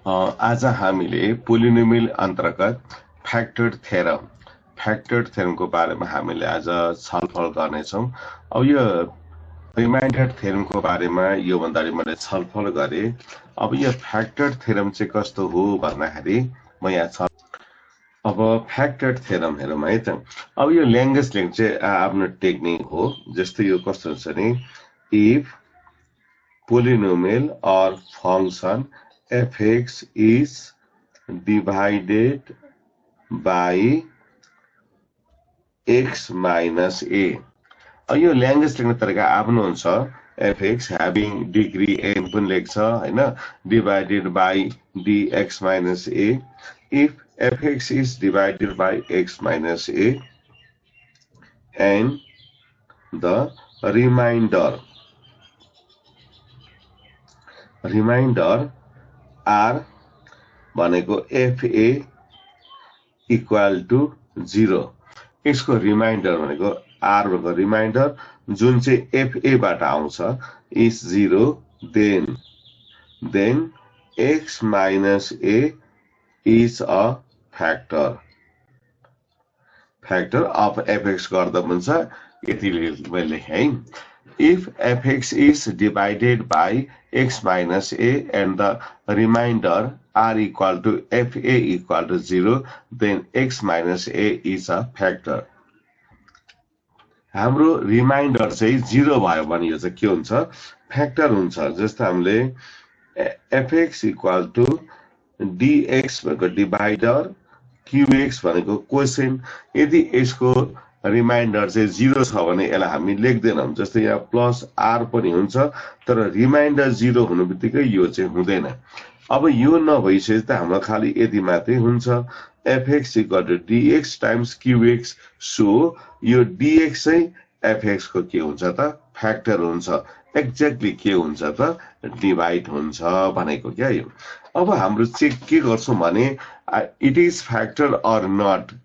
आज हामीले पोलिनोमियल अन्तर्गत फ्याक्टर्ड थ्योरमको बारेमा हामीले आज छलफल गर्नेछौँ। अब यो रिमाइन्डर थ्योरमको बारेमा योभन्दा अगाडि मैले छलफल गरेँ। अब यो फ्याक्टर्ड थ्योरम चाहिँ कस्तो हो भन्दाखेरि म यहाँ अब फ्याक्टर्ड थ्योरम हेरौँ है त। अब यो ल्याङ्ग्वेज लिङ्क चाहिँ आफ्नो टेक्निक हो। जस्तै यो कस्तो हुन्छ नि, if polynomial or function fx is divided by x minus a। यो ल्याङ्ग्वेज लेख्ने तरिका आफ्नो हुन्छ। fx having डिग्री n पनि लेख्छ हैन, divided by dx minus a। if fx is divided by x minus a and the remainder r भनेको fa equal to 0। यसको रिमाइन्डर भनेको r भनेको रिमाइन्डर जुन चाहिँ fa बाट आउँछ is 0, then x minus a is a factor of fx गर्दा हुन्छ। यति मैले लेखेँ है। If fx is divided by x minus a and the remainder r equal to fa equal to 0, then x minus a is a factor। हाम्रो reminder चाहिँ 0 भयो भने यो चाहिँ के हुन्छ, फ्याक्टर हुन्छ। जस्तो हामीले fx इक्वल टु dx भनेको डिभाइडर, qx भनेको क्वोसिएन्ट। यदि यसको रिमाइन्डर चाहिँ 0 छ भने यसलाई हामी लेख्दैनौँ। जस्तै यहाँ प्लस r पनि हुन्छ, तर रिमाइन्डर 0 हुनु बित्तिकै यो चाहिँ हुँदैन। अब यो नभइसकेपछि त हाम्रो खाली यति मात्रै हुन्छ, fx equal to dx times qx। So यो dx चाहिँ fx को के हुन्छ त, फ्याक्टर हुन्छ। एक्ज्याक्टली के हुन्छ त, डिभाइड हुन्छ भनेको क्या यो। अब हाम्रो चेक के गर्छौँ भने it is factor or not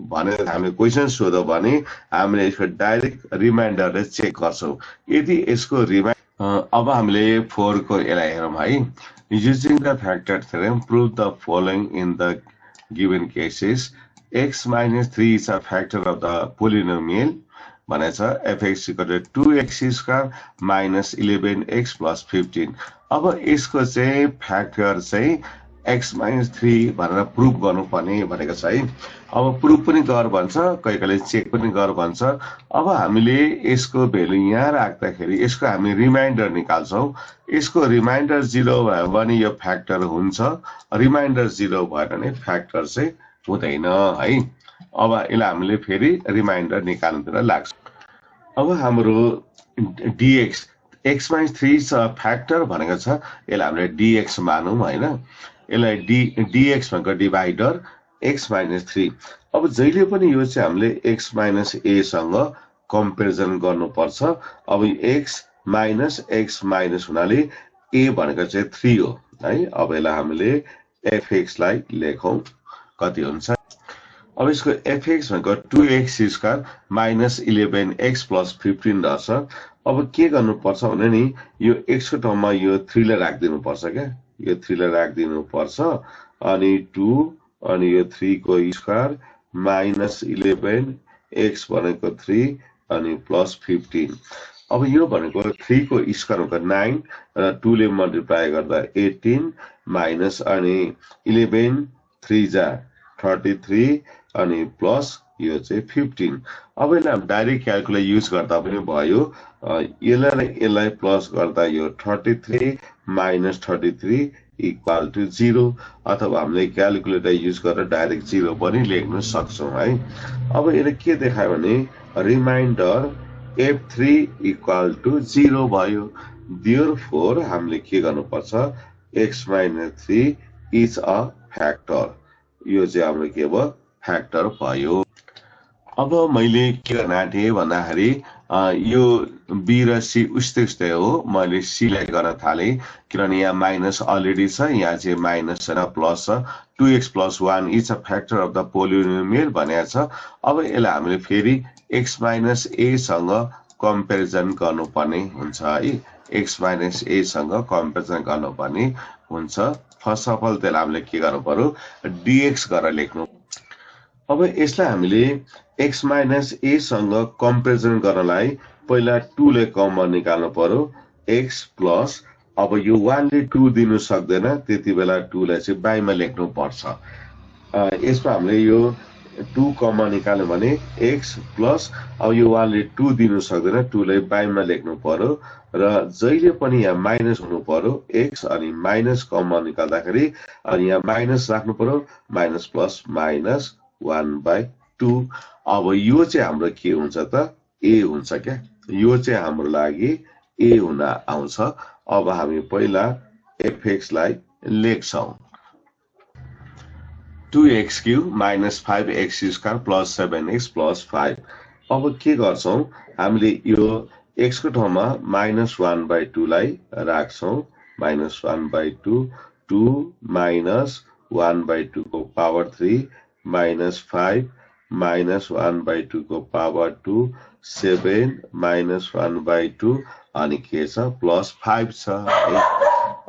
भनेर हामीले क्वेसन सोध्यो भने हामीले यसको डाइरेक्ट रिमाइन्डरले चेक गर्छौँ। यदि यसको अब हामीले 4 को यसलाई हेरौँ है। Using the factor theorem prove the following in the given cases. x minus 3 is a factor of the polynomial भनेछ fx equal to 2x square minus 11x plus 15। अब यसको चाहिँ फ्याक्टर चाहिँ x minus 3 भनेर प्रुभ गर्नुपर्ने भनेको छ है। अब प्रुभ पनि गर भन्छ, कहिले चेक पनि गर भन्छ। अब हामीले यसको भेल्यु यहाँ राख्दाखेरि यसको हामी रिमाइन्डर निकाल्छौँ। यसको रिमाइन्डर 0 भयो भने यो फ्याक्टर हुन्छ, रिमाइन्डर 0 भएन भने फ्याक्टर चाहिँ हुँदैन है। अब यसलाई हामीले फेरि रिमाइन्डर निकाल्नुतिर लाग्छ। अब हाम्रो dx x minus 3 फ्याक्टर भनेको छ, यसलाई हामीले dx मानौँ हैन। यसलाई dx भनेको डिभाइडर x minus 3। अब जहिले पनि यो चाहिँ हामीले x minus a सँग कम्पेरिजन गर्नुपर्छ। अब x minus हुनाले a भनेको चाहिँ 3 हो है। अब यसलाई हामीले fx लाई लेखौँ, कति हुन्छ। अब यसको fx भनेको 2x square minus 11x plus 15 रहेछ। अब के गर्नुपर्छ भने नि यो x को ठाउँमा यो 3 लाई राखिदिनु पर्छ क्या, यो 3 लाई राखिदिनु पर्छ। अनि 2 अनि यो 3 को स्क्वायर माइनस 11x भनेको 3 अनि प्लस 15। अब यो भनेको 3 को स्क्वायर भनेको 9 र 2 ले मल्टिप्लाई गर्दा 18 माइनस अनि 11 3 जा 33 अनि प्लस यो चाहिँ 15। अब यसलाई डाइरेक्ट क्याल्कुलेटर युज गर्दा पनि भयो। यसलाई प्लस गर्दा यो 33 माइनस 33 इक्वल टु 0, अथवा हामीले क्याल्कुलेटर युज गरेर डाइरेक्ट 0 पनि लेख्न सक्छौँ है। अब यसले के देखायो भने रिमाइन्डर f3 इक्वल टु 0 भयो। देयरफोर हामीले के गर्नुपर्छ, x minus 3 is a factor. यो चाहिँ हाम्रो के भयो, फ्याक्टर भयो। अब मैले के गर्न आँटेँ भन्दाखेरि यो बी र सी उस्तै हो, मैले सी लाई गर्न थालेँ किनभने यहाँ माइनस अलरेडी छ, यहाँ चाहिँ माइनस छैन प्लस छ। 2x plus 1 is a factor of the polynomial भनेको छ। अब यसलाई हामीले फेरि x minus a सँग कम्पेरिजन गर्नुपर्ने हुन्छ है। x minus a सँग कम्पेरिजन गर्नुपर्ने हुन्छ फर्स्ट अफ अल त्यसलाई हामीले के गर्नु पर्यो dx गरेर लेख्नु। अब यसलाई हामीले x माइनस a सँग कम्पेरिजन गर्नलाई पहिला 2 ले कमन निकाल्नु पर्यो x प्लस अब यो 1 ले 2 दिनु सक्दैन त्यति बेला 2 लाई चाहिँ बाइमा लेख्नु पर्छ। यसमा हामीले यो 2 कमन निकाल्यो भने x प्लस अब यो 1 ले 2 दिनु सक्दैन 2 लाई बाइमा लेख्नु पर्यो र जहिले पनि यहाँ माइनस हुनु पर्यो x अनि माइनस कमन निकाल्दाखेरि अनि यहाँ माइनस राख्नु पर्यो माइनस प्लस माइनस 1/2। अब यो चाहिँ हाम्रो के हुन्छ त a हुन्छ क्या, यो चाहिँ हाम्रो लागि a हुन आउँछ। अब हामी पहिला fx लाई लेख्छौं 2x³ minus 5x square plus 7x plus 5। अब के गर्छौं हामीले यो x को ठाउँमा माइनस 1/2 लाई राख्छौं माइनस 1/2 2 माइनस 1/2 को पावर 3 माइनस 5 माइनस 1/2 को पावर 2 7 माइनस 1/2 अनि के छ प्लस 5 छ।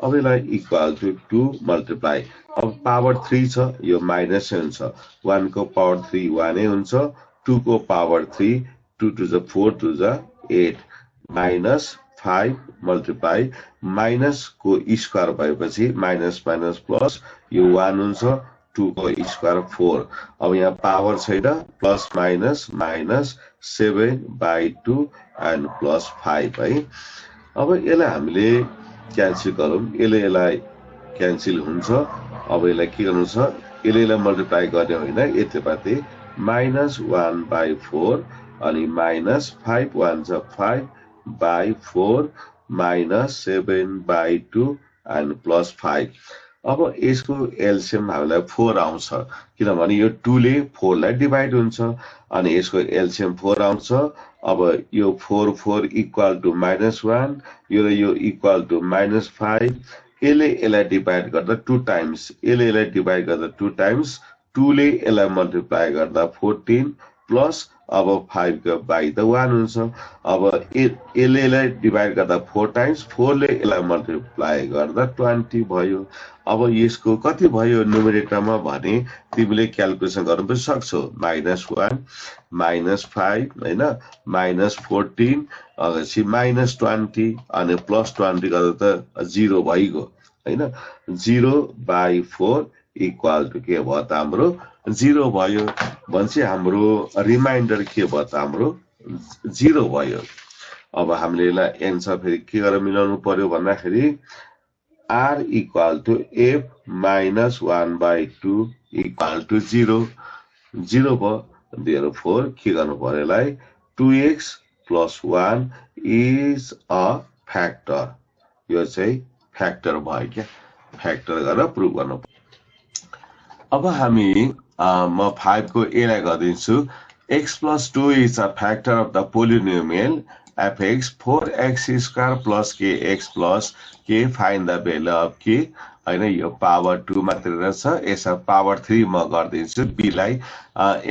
अब यसलाई इक्वल टु 2 मल्टिप्लाई अब पावर 3 छ यो माइनस हुन्छ 1 को पावर 3 1 हुन्छ 2 को power 3 2 to the 4 to the 8 minus 5 multiply minus को स्क्वायर भएपछि माइनस माइनस प्लस यो 1 हुन्छ 2 को स्क्वायर 4। अब यहाँ पावर छैन plus minus minus 7/2 and plus 5 है। अब यसलाई हामीले क्यान्सल गरौँ यसलाई क्यान्सल हुन्छ। अब यसलाई के गर्नु छ यसलाई मल्टिप्लाई गर्ने होइन यतिपाति माइनस 1/4 अनि माइनस 5 1 जा 5/4 माइनस 7/2 एन्ड प्लस 5। अब यसको एलसीएम हामीलाई 4 आउँछ किनभने यो 2 ले 4 लाई डिभाइड हुन्छ अनि यसको एलसीएम 4 आउँछ। अब यो 4 4 इक्वल टु -1 यो इक्वल टु -5 यसलाई डिभाइड गर्दा 2 टाइम्स यसलाई डिभाइड गर्दा 2 टाइम्स 2 ले यसलाई मल्टिप्लाई गर्दा 14 प्लस अब 5 को बाइ द 1 हुन्छ। अब यसलाई डिभाइड गर्दा 4 टाइम्स 4 ले यसलाई मल्टिप्लाई गर्दा 20 भयो। अब यसको कति भयो न्युमरेटरमा भने तिमीले क्याल्कुलेसन गर्न पनि सक्छौ -1 -5 हैन -14 अगछि -20 अनि +20 गर्दा त 0 भइगयो हैन 0/4 इक्वल टु के भयो त हाम्रो 0 भयो भन्छ हाम्रो रिमाइन्डर के भयो त हाम्रो 0 भयो। अब हामीले यसलाई एन्सर फेरि के गरेर मिलाउनु पर्यो भन्दाखेरि r equal to f minus 1/2 equal to 0 0 भयो therefore के गर्नु पर्यो यसलाई 2x plus 1 is a factor यो चाहिँ फ्याक्टर भयो क्या फ्याक्टर गरेर प्रुभ गर्नु पर्यो। अब हामी म 5 को a लाई गर्दिन्छु x plus 2 is a factor of the polynomial fx 4x square plus kx plus k find the value of k हैन यो पावर 2 मात्र रहेछ यसमा पावर 3 म गर्दिन्छु b लाई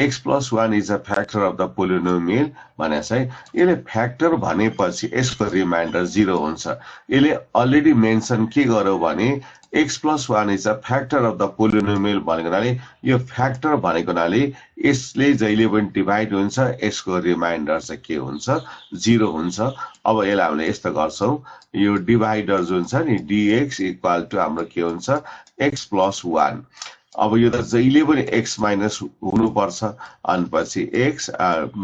x plus 1 is a factor of the polynomial भने चाहिँ यसले फ्याक्टर भनेपछि यसको रिमाइन्डर 0 हुन्छ। यसले अलरेडी मेन्सन के गर्यो भने x plus 1 is a factor of the polynomial भनेकोले यो फ्याक्टर भनेकोले यसले जहिले पनि डिभाइड हुन्छ यसको रिमाइन्डर चाहिँ के हुन्छ 0 हुन्छ। अब यसलाई हामीले यस्तो गर्छौं यो डिभाइडर जुन छ नि dx इक्वल टु हाम्रो के हुन्छ x plus 1 अब यो त जहिले पनि x माइनस हुनु पर्छ अनि पछि x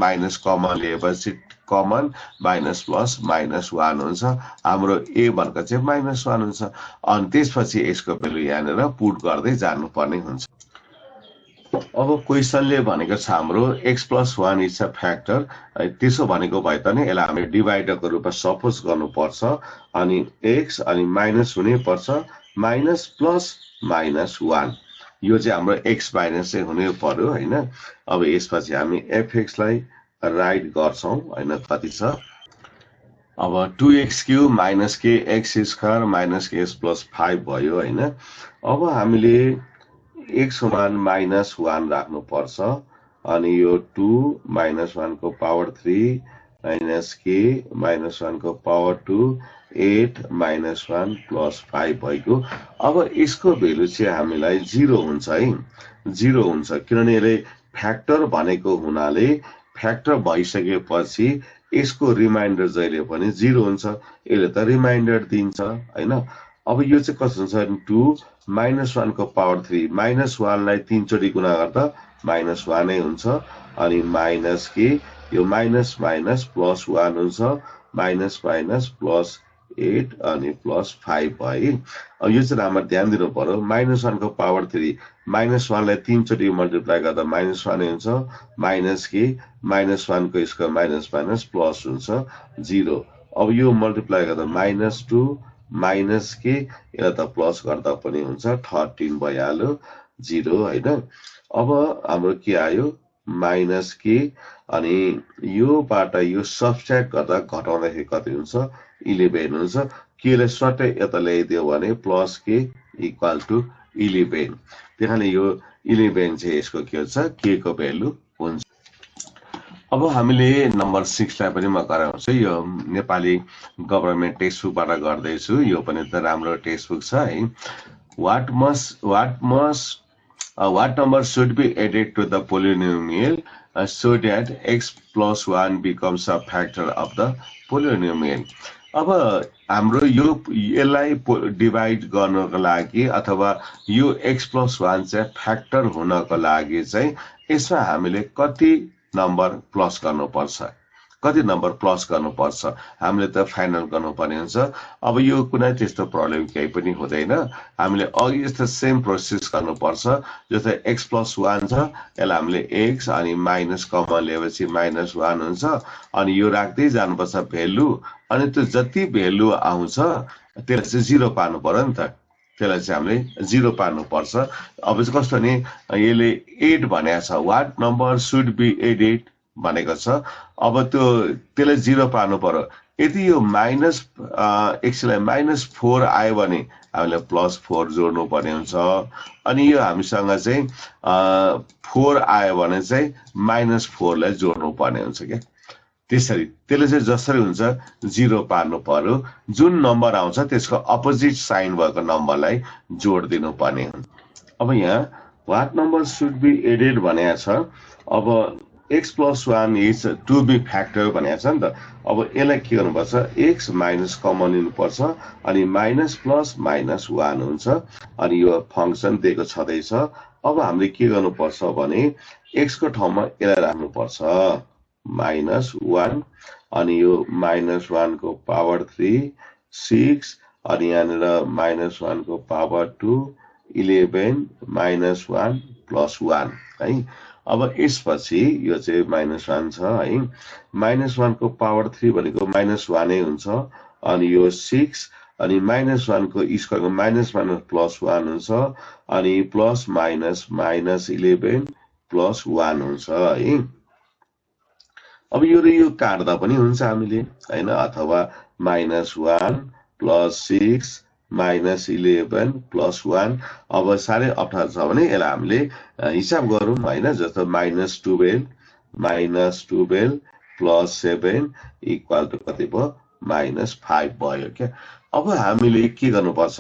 माइनस कमन लिएपछि कमन माइनस प्लस माइनस 1 हुन्छ हाम्रो a भनेको चाहिँ -1 हुन्छ अनि त्यसपछि यसको भ्यालु यहाँनेर पुट गर्दै जानु पर्ने हुन्छ। अब क्वेशनले भनेको छ हाम्रो x plus 1 is a factor त्यसो भनेको भए पनि यसलाई हामीले डिभाइडरको रूपमा सपोज गर्नुपर्छ अनि x अनि माइनस हुनै पर्छ माइनस प्लस माइनस 1 यो चाहिँ हाम्रो x माइनस चाहिँ हुनै पर्यो हैन। अब यसपछि हामी fx लाई राइट गर्छौं हैन कति छ अब 2x³ minus kx square minus kx plus 5 भयो हैन। अब हामीले x समान -1 राख्नु पर्छ अनि यो 2 -1 को पावर 3 माइनस के माइनस 1 को पावर 2 8 माइनस 1 प्लस 5 भएको अब यसको भेल्यु चाहिँ हामीलाई 0 हुन्छ है 0 हुन्छ किनभने यसले फ्याक्टर भनेको हुनाले फ्याक्टर भइसकेपछि यसको रिमाइन्डर जहिले पनि 0 हुन्छ यसले त रिमाइन्डर दिन्छ हैन अब यो चाहिँ कस्तो हुन्छ 2 माइनस 1 को पावर 3 माइनस 1 लाई 3 चोटि गुणा गर्दा माइनस 1 नै हुन्छ अनि माइनस के यो माइनस माइनस प्लस 1 हुन्छ माइनस माइनस प्लस 8 अनि प्लस 5 भयो अब यो चाहिँ हाम्रो ध्यान दिनु पर्यो माइनस 1 को पावर 3 माइनस 1 लाई 3 चोटि मल्टिप्लाई गर्दा माइनस 1 हुन्छ माइनस के माइनस 1 को स्क्वायर माइनस माइनस प्लस हुन्छ 0 अब यो मल्टिप्लाई गर्दा माइनस 2 माइनस के यसलाई त प्लस गर्दा पनि हुन्छ 13 भइहाल्यो 0 हैन अब हाम्रो के आयो माइनस के अनि योबाट यो सब्ट्र्याक्ट गर्दा घटाउँदाखेरि कति हुन्छ 11 हुन्छ केले सट्टै यता ल्याइदियो भने प्लस के इक्वल टु 11 त्यहाँले यो 11 चाहिँ यसको के हुन्छ के को भ्यालु हुन्छ अब हामीले नम्बर 6 लाई पनि म गराउँछु यो नेपाली गभर्नमेन्ट टेक्स्ट बुकबाट गर्दैछु यो पनि त राम्रो टेक्स्ट बुक छ है what number should be added to the polynomial so that x plus 1 becomes a factor of the polynomial अब हाम्रो यो यसलाई डिभाइड गर्नको लागि अथवा यो x plus 1 चाहिँ फ्याक्टर हुनको लागि चाहिँ यसमा हामीले कति नम्बर प्लस गर्नुपर्छ कति नम्बर प्लस गर्नुपर्छ हामीले त फाइनल गर्नुपर्ने हुन्छ अब यो कुनै त्यस्तो प्रब्लम केही पनि हुँदैन हामीले अघि जस्तो सेम प्रोसेस गर्नुपर्छ जस्तै x plus 1 छ यसलाई हामीले x अनि माइनस कमन लिएपछि माइनस 1 हुन्छ अनि यो राख्दै जानुपर्छ भ्यालु अनि त्यो जति भ्यालु आउँछ त्यसलाई चाहिँ 0 पार्नु पर्यो नि त त्यसलाई चाहिँ हामीले 0 पार्नु पर्छ अब चाहिँ कस्तो नि यसले 8 भनेको छ what number should be added भनेको छ अब त्यो त्यसलाई 0 पार्नु पर्यो यदि यो माइनस एक्सलाई माइनस 4 आयो भने हामीले प्लस 4 जोड्नु पर्ने हुन्छ अनि यो हामीसँग चाहिँ 4 आयो भने चाहिँ माइनस 4 लाई जोड्नु पर्ने हुन्छ के त्यसरी त्यसले चाहिँ जसरी हुन्छ 0 पार्नु पर्यो जुन नम्बर आउँछ त्यसको अपोजिट साइन भएको नम्बरलाई जोड दिनु पर्ने हुन्छ अब यहाँ what number should be added भनेको छ अब x plus 1 is to be factor भनेको छ नि त अब यसलाई के गर्नुपर्छ x माइनस कमन लिनुपर्छ अनि माइनस प्लस माइनस 1 हुन्छ अनि यो फंक्सन दिएको छदैछ अब हामीले के गर्नुपर्छ भने x को ठाउँमा यसलाई राख्नुपर्छ माइनस 1 अनि यो माइनस 1 को पावर 3 6 अनि यहाँनिर माइनस 1 को पावर 2 11 माइनस 1 प्लस 1 है अब यसपछि यो चाहिँ माइनस 1 छ है माइनस 1 को पावर 3 भनेको माइनस 1 नै हुन्छ अनि यो 6 अनि माइनस 1 को स्क्वायर माइनस माइनस प्लस 1 हुन्छ अनि प्लस माइनस माइनस 11 प्लस 1 हुन्छ है अब यो र यो काट्दा पनि हुन्छ हामीले हैन अथवा माइनस 1 प्लस 6 माइनस 11 प्लस 1 अब साह्रै अप्ठ्यारो छ भने यसलाई हामीले हिसाब गरौँ हैन जस्तो माइनस 12 प्लस 7 इक्वल टु कति भयो माइनस 5 भयो के अब हामीले के गर्नुपर्छ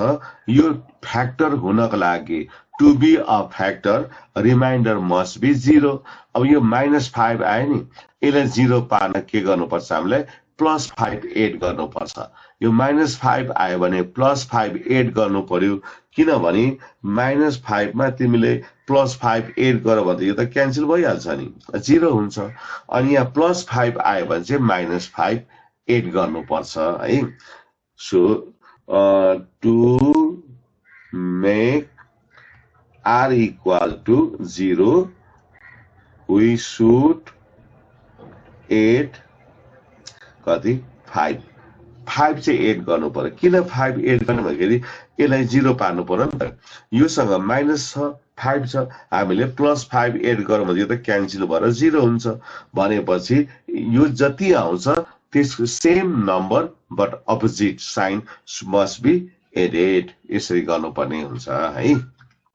यो फ्याक्टर हुनको लागि to be a factor remainder must be 0 अब यो माइनस 5 आयो नि यसलाई 0 पार्न के गर्नुपर्छ हामीले प्लस 5 एड गर्नुपर्छ यो माइनस 5 आयो भने प्लस 5 एड गर्नु पर्यो किनभने माइनस 5 मा तिमीले प्लस 5 एड गर भने यो त क्यान्सल भइहाल्छ नि 0 हुन्छ अनि यहाँ प्लस 5 आयो भने चाहिँ माइनस 5 एड गर्नुपर्छ है so to make r equal to 0 we should add कति 5 चाहिँ एड गर्नु पर्यो किन 5 एड गर्नु भन्दाखेरि यसलाई 0 पार्नु पर्यो नि त योसँग माइनस छ 5 छ हामीले प्लस 5 एड गरौँ भने यो त क्यान्सल भएर 0 हुन्छ भनेपछि यो जति आउँछ त्यसको same number but opposite sign must be added यसरी गर्नुपर्ने हुन्छ है